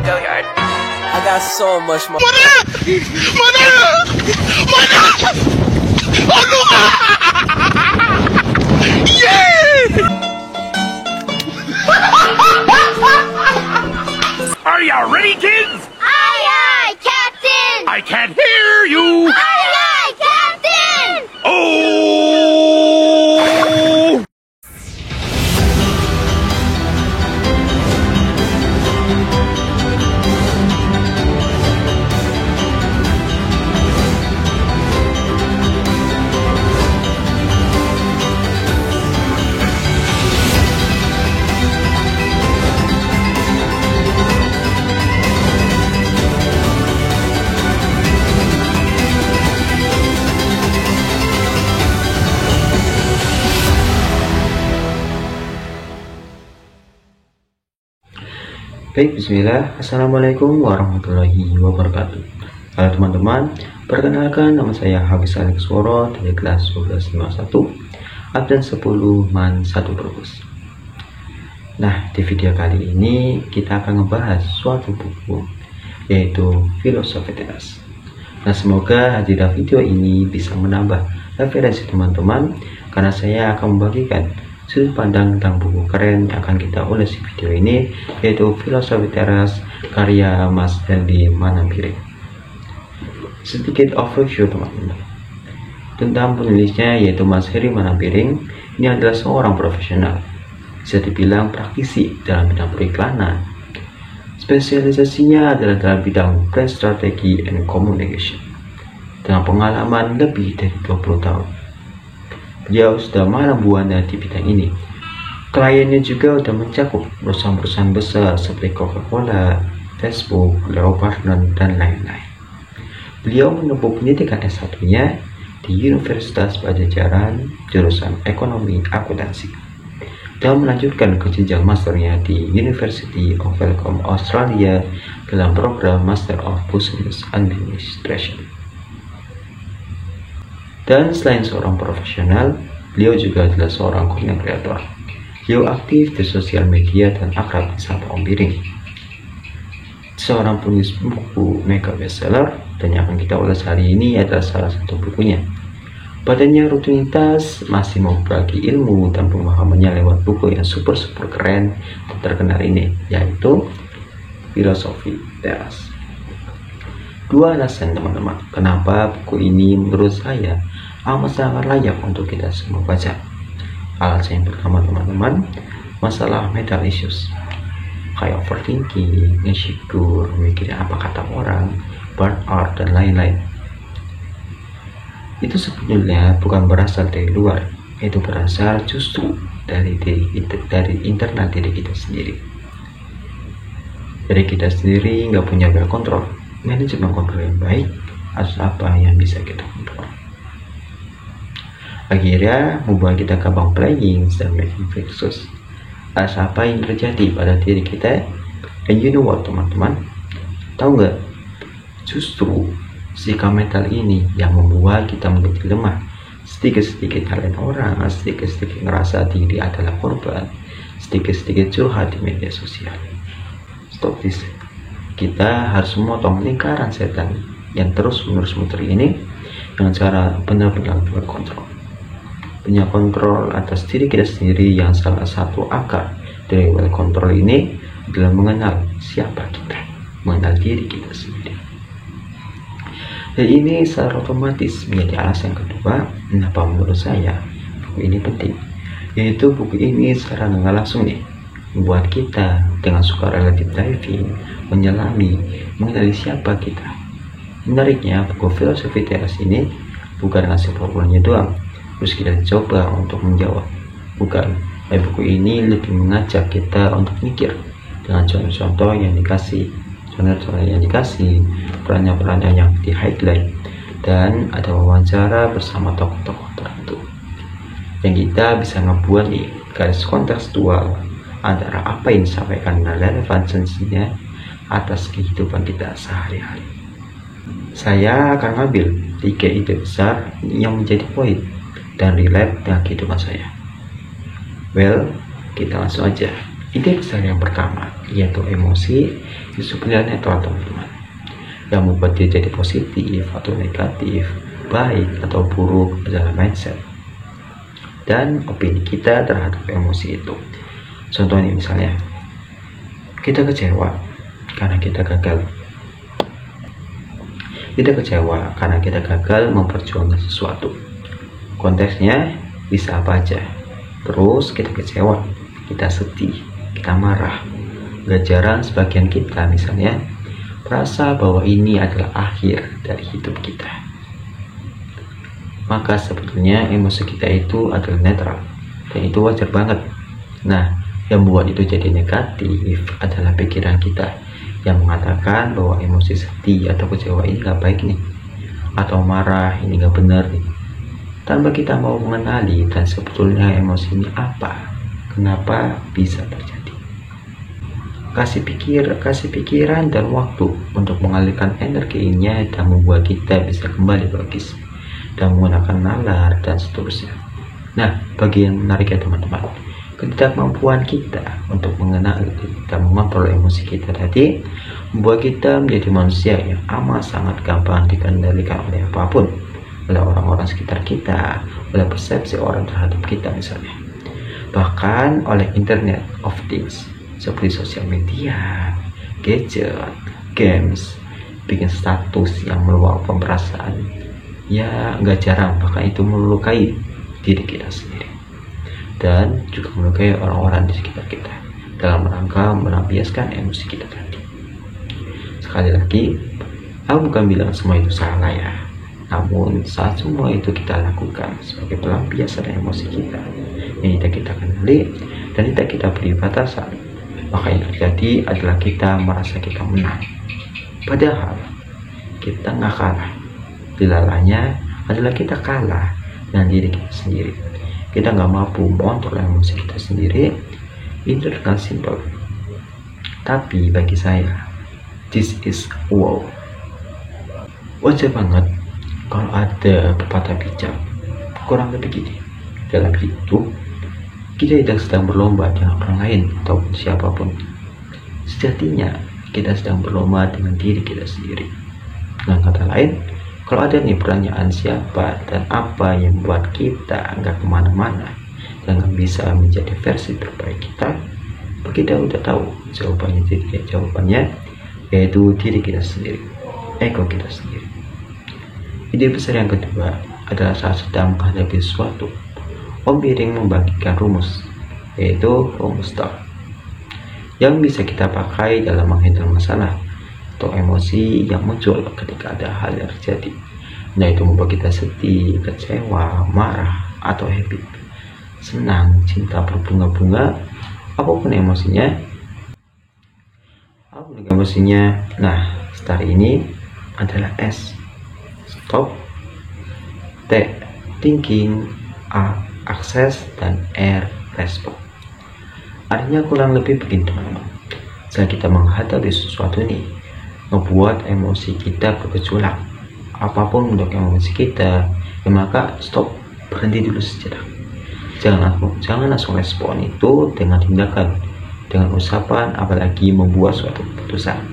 Go yard. I got so much more. Are you ready, kids? Aye, aye, Captain! I can't hear you. Aye, aye, Captain! Oh! Baik, bismillah. Assalamualaikum warahmatullahi wabarakatuh. Halo teman-teman, perkenalkan nama saya Hafiz Alex Woro dari kelas 1251 Abdan 10 Man 1 Perpus. Nah, di video kali ini kita akan membahas suatu buku, yaitu Filosofi Teras. Nah, semoga hadirnya video ini bisa menambah referensi teman-teman, karena saya akan membagikan sudut pandang tentang buku keren yang akan kita ulas di video ini, yaitu Filosofi Teras karya Mas Herdy Manampiring. Sedikit overview teman-teman tentang penulisnya, yaitu Mas Herdy Manampiring. Ini adalah seorang profesional, bisa dibilang praktisi dalam bidang periklanan. Spesialisasinya adalah dalam bidang brand strategy and communication, dengan pengalaman lebih dari 20 tahun. Beliau sudah malang buana di bidang ini. Kliennya juga sudah mencakup perusahaan-perusahaan besar seperti Coca-Cola, Facebook, Leo Partner, dan lain-lain. Beliau menempuh pendidikan S1-nya di Universitas Pajajaran, jurusan Ekonomi Akuntansi, dan melanjutkan ke jenjang masternya di University of Wellcome Australia dalam program Master of Business Administration. Dan selain seorang profesional, beliau juga adalah seorang content creator. Beliau aktif di sosial media dan akrab disapa Om Piring. Seorang penulis buku mega bestseller, dan yang akan kita ulas hari ini adalah salah satu bukunya. Badannya rutinitas, masih mau berbagi ilmu dan pemahamannya lewat buku yang super keren dan terkenal ini, yaitu Filosofi Teras. Dua alasan teman-teman, kenapa buku ini menurut saya amat sangat layak untuk kita semua baca. Alasan yang pertama teman-teman, masalah mental issues kayak overthinking, insecure, mikirin apa kata orang, burnout, dan lain-lain. Itu sebetulnya bukan berasal dari luar, itu berasal justru dari internal diri kita sendiri. Dari kita sendiri nggak punya self control, manajemen kontrol yang baik atas apa yang bisa kita kontrol. Akhirnya membuat kita gampang playing dan making fixes atas apa yang terjadi pada diri kita. And you know what teman-teman, tahu nggak, justru sikap mental ini yang membuat kita menjadi lemah. Sedikit-sedikit halain orang, sedikit-sedikit ngerasa diri adalah korban, sedikit-sedikit curhat di media sosial. Stop this. Kita harus memotong lingkaran setan yang terus-menerus muter ini dengan cara benar-benar berkontrol. Punya kontrol atas diri kita sendiri, yang salah satu akar dari well control ini adalah mengenal siapa kita, mengenal diri kita sendiri. Dan ini secara otomatis menjadi alasan kedua kenapa menurut saya buku ini penting, yaitu buku ini secara nggak langsung nih membuat kita dengan suka relative diving, menyelami, mengenali siapa kita. Menariknya, buku Filosofi Teras ini bukan ngasih formulanya doang terus kita coba untuk menjawab, bukan. Buku ini lebih mengajak kita untuk mikir dengan contoh-contoh yang dikasih, perannya-perannya yang di highlight, dan ada wawancara bersama tokoh-tokoh tertentu yang kita bisa ngebuat nih garis kontekstual antara apa yang disampaikan dan relevansinya atas kehidupan kita sehari-hari. Saya akan ngambil 3 ide besar yang menjadi poin dan relate dengan kehidupan saya. Well, kita langsung aja Ide besar yang pertama yaitu emosi itu sebenarnya netral teman-teman, yang membuat dia jadi positif atau negatif, baik atau buruk adalah mindset dan opini kita terhadap emosi itu. Contohnya misalnya kita kecewa karena kita gagal. Kita kecewa karena kita gagal memperjuangkan sesuatu. Konteksnya bisa apa aja. Terus kita kecewa, kita sedih, kita marah. Gak jarang sebagian kita misalnya merasa bahwa ini adalah akhir dari hidup kita. Maka sebetulnya emosi kita itu adalah netral dan itu wajar banget. Nah, yang membuat itu jadi negatif adalah pikiran kita yang mengatakan bahwa emosi sedih atau kecewa ini gak baik nih, atau marah ini gak benar nih, tanpa kita mau mengenali dan sebetulnya emosi ini apa, kenapa bisa terjadi. Kasih pikiran dan waktu untuk mengalihkan energinya dan membuat kita bisa kembali logis dan menggunakan nalar dan seterusnya. Nah, bagian menarik ya teman-teman, ketidakmampuan kita untuk mengenali dan mengontrol emosi kita tadi membuat kita menjadi manusia yang amat sangat gampang dikendalikan oleh apapun, oleh orang-orang sekitar kita, oleh persepsi orang terhadap kita misalnya, bahkan oleh internet of things seperti sosial media, gadget, games, bikin status yang meluapkan perasaan. Ya, nggak jarang bahkan itu melukai diri kita sendiri dan juga melukai orang-orang di sekitar kita dalam rangka melampiaskan emosi kita tadi. Sekali lagi, aku bukan bilang semua itu salah ya, namun saat semua itu kita lakukan sebagai pelampiasan emosi kita yang tidak kita kenali dan tidak kita beri batasan, maka yang terjadi adalah kita merasa kita menang, padahal kita nggak kalah. Dilalanya adalah kita kalah dengan diri kita sendiri. Kita nggak mampu mengontrol emosi kita sendiri. Itu dengan simpel, tapi bagi saya this is wow. Wajar banget kalau ada pepatah bijak kurang lebih gini, dalam hidup kita tidak sedang berlomba dengan orang lain ataupun siapapun. Sejatinya kita sedang berlomba dengan diri kita sendiri. Dengan kata lain, kalau ada nih pertanyaan siapa dan apa yang membuat kita nggak kemana-mana dan nggak bisa menjadi versi terbaik kita, kita udah tahu jawabannya. Jawabannya yaitu diri kita sendiri, ego kita sendiri. Ide besar yang kedua adalah saat sedang menghadapi sesuatu, Om Biring membagikan rumus, yaitu rumus STAR, yang bisa kita pakai dalam menghandle masalah atau emosi yang muncul ketika ada hal yang terjadi. Nah, itu membuat kita sedih, kecewa, marah, atau happy, senang, cinta, berbunga-bunga, apapun emosinya. Nah, STAR ini adalah S, stop, T, thinking, A, akses, dan R, respon. Artinya kurang lebih begini teman-teman, saat kita menghadapi sesuatu nih, membuat emosi kita bergejolak, apapun bentuk emosi kita, ya maka stop, berhenti dulu sejenak. Jangan langsung respon itu dengan tindakan, dengan usapan, apalagi membuat suatu keputusan.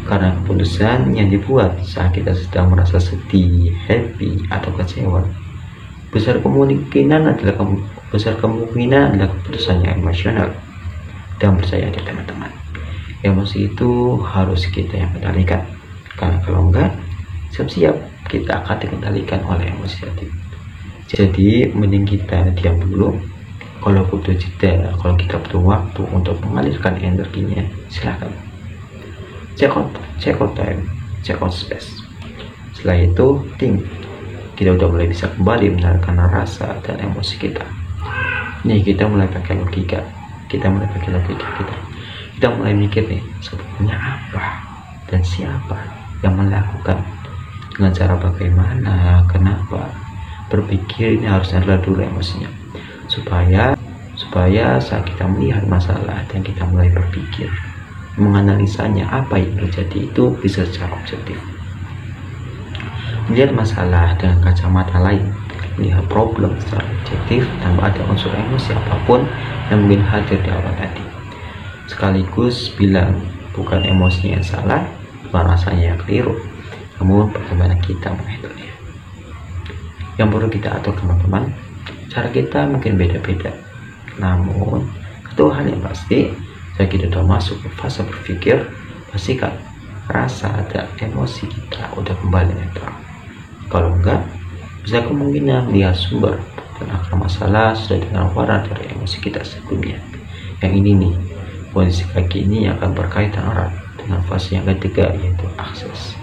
Karena keputusan yang dibuat saat kita sedang merasa sedih, happy, atau kecewa, besar kemungkinan adalah keputusan yang emosional. Dan percaya deh teman-teman, emosi itu harus kita yang kendalikan, karena kalau enggak, siap-siap kita akan dikendalikan oleh emosi tadi. Jadi mending kita diam dulu. Kalau butuh jeda, kalau kita butuh waktu untuk mengalirkan energinya, silakan. Check out time, check out space. Setelah itu, kita udah mulai bisa kembali menarikan rasa dan emosi kita. Nih, kita mulai pakai logika. Kita mulai mikir nih, sebetulnya apa dan siapa yang melakukan, dengan cara bagaimana, kenapa. Berpikir ini harus adalah dulu emosinya, supaya saat kita melihat masalah dan kita mulai berpikir, menganalisanya apa yang terjadi itu bisa secara objektif. Melihat masalah dengan kacamata lain, melihat problem secara objektif tanpa ada unsur emosi apapun, yang mungkin hadir di awal tadi. Sekaligus bilang bukan emosinya yang salah, bukan rasanya yang keliru, namun bagaimana kita menghandle-nya. Yang perlu kita atur teman-teman, cara kita mungkin beda-beda, namun satu hal yang pasti, jika kita sudah masuk ke fase berpikir, pastikan rasa dan emosi kita udah kembali netral. Kalau enggak, bisa kemungkinan melihat sumber dan akar masalah sudah dengan warna dari emosi kita sebelumnya. Yang ini nih, kondisi kaki ini akan berkaitan erat dengan fase yang ketiga, yaitu akses.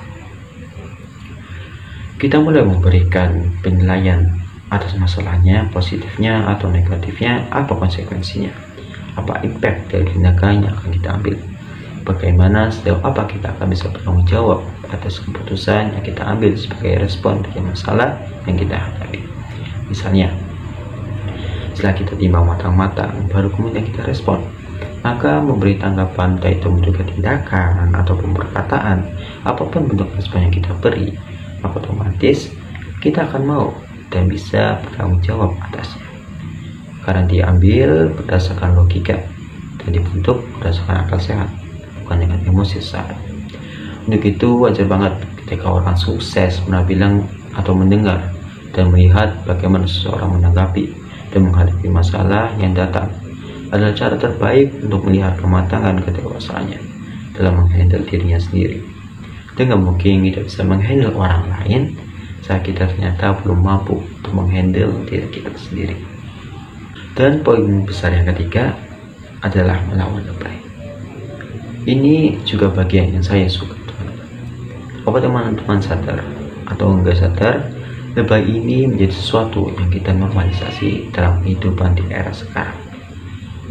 Kita mulai memberikan penilaian atas masalahnya, positifnya atau negatifnya, apa konsekuensinya, apa impact dari tindakan yang akan kita ambil, bagaimana sejauh apa kita akan bisa bertanggung jawab atas keputusan yang kita ambil sebagai respon dari masalah yang kita hadapi. Misalnya, setelah kita timbang matang-matang, baru kemudian kita respon, maka memberi tanggapan, entah itu bentuk tindakan ataupun perkataan, apapun bentuk respon yang kita beri, maka otomatis kita akan mau dan bisa bertanggung jawab atasnya, karena diambil berdasarkan logika dan dibentuk berdasarkan akal sehat, bukan dengan emosi sesaat. Untuk itu wajar banget ketika orang sukses pernah bilang atau mendengar dan melihat bagaimana seseorang menanggapi dan menghadapi masalah yang datang adalah cara terbaik untuk melihat kematangan kedewasaannya dalam menghandle dirinya sendiri. Dengan mungkin tidak bisa menghandle orang lain saat kita ternyata belum mampu untuk menghandle diri kita sendiri. Dan poin besar yang ketiga adalah melawan lebay. Ini juga bagian yang saya suka, teman-teman. Apa teman-teman sadar atau enggak sadar, lebay ini menjadi sesuatu yang kita normalisasi dalam kehidupan di era sekarang.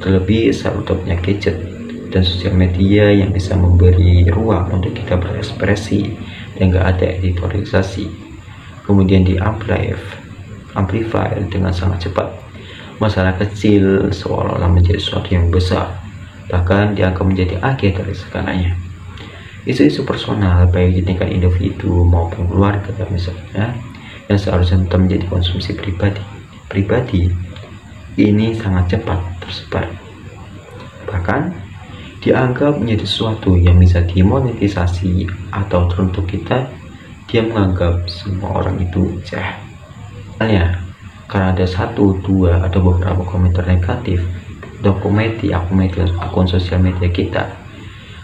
Terlebih saat udah punya gadget dan sosial media yang bisa memberi ruang untuk kita berekspresi dan gak ada editorialisasi, kemudian di amplify dengan sangat cepat. Masalah kecil seolah-olah menjadi sesuatu yang besar, bahkan dianggap menjadi akhir dari segalanya. Isu-isu personal baik di tingkat individu maupun keluarga misalnya, yang seharusnya menjadi konsumsi pribadi ini sangat cepat tersebar, bahkan dianggap menjadi sesuatu yang bisa dimonetisasi atau teruntuk kita. Dia menganggap semua orang itu jahat, misalnya karena ada 1, 2 atau beberapa komentar negatif atau akun sosial media kita.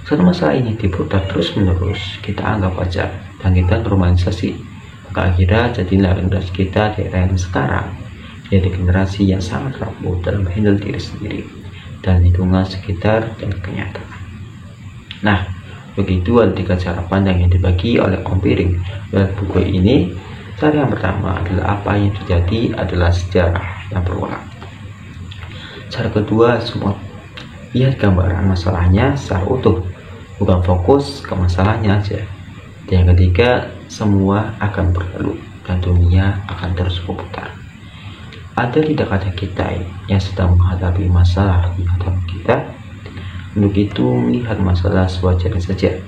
Saat masalah ini diputar terus menerus, kita anggap wajar dan kita normalisasi, maka akhirnya jadilah generasi kita di era yang sekarang jadi generasi yang sangat rapuh dalam handle diri sendiri dan lingkungan sekitar dan kenyataan. Nah, begitu ada 3 cara pandang yang dibagi oleh Om Piring dalam buku ini. Cara yang pertama adalah apa yang terjadi adalah sejarah yang berulang. Cara kedua, semua lihat gambaran masalahnya secara utuh, bukan fokus ke masalahnya aja. Dan yang ketiga, semua akan berlalu dan dunia akan terus berputar. Ada tidak ada kita yang sedang menghadapi masalah di hadapan kita. Untuk itu melihat masalah sewajarnya saja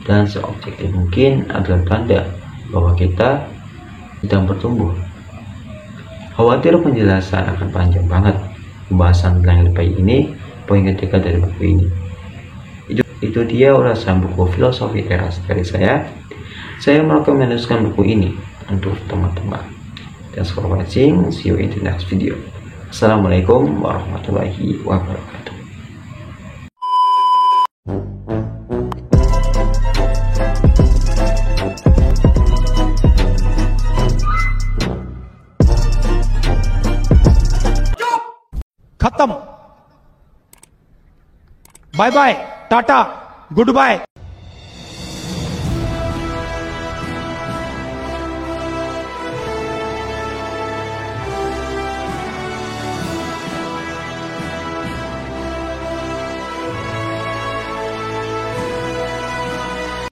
dan seobjektif mungkin adalah tanda bahwa kita sedang bertumbuh. Khawatir penjelasan akan panjang banget. Pembahasan tentang lebay ini poin ketiga dari buku ini. Itu dia ulasan buku Filosofi Teras dari saya. Saya merekomendasikan buku ini untuk teman-teman. Thanks for watching. See you in the next video. Assalamualaikum warahmatullahi wabarakatuh. खत्म। Bye bye, tata, good bye.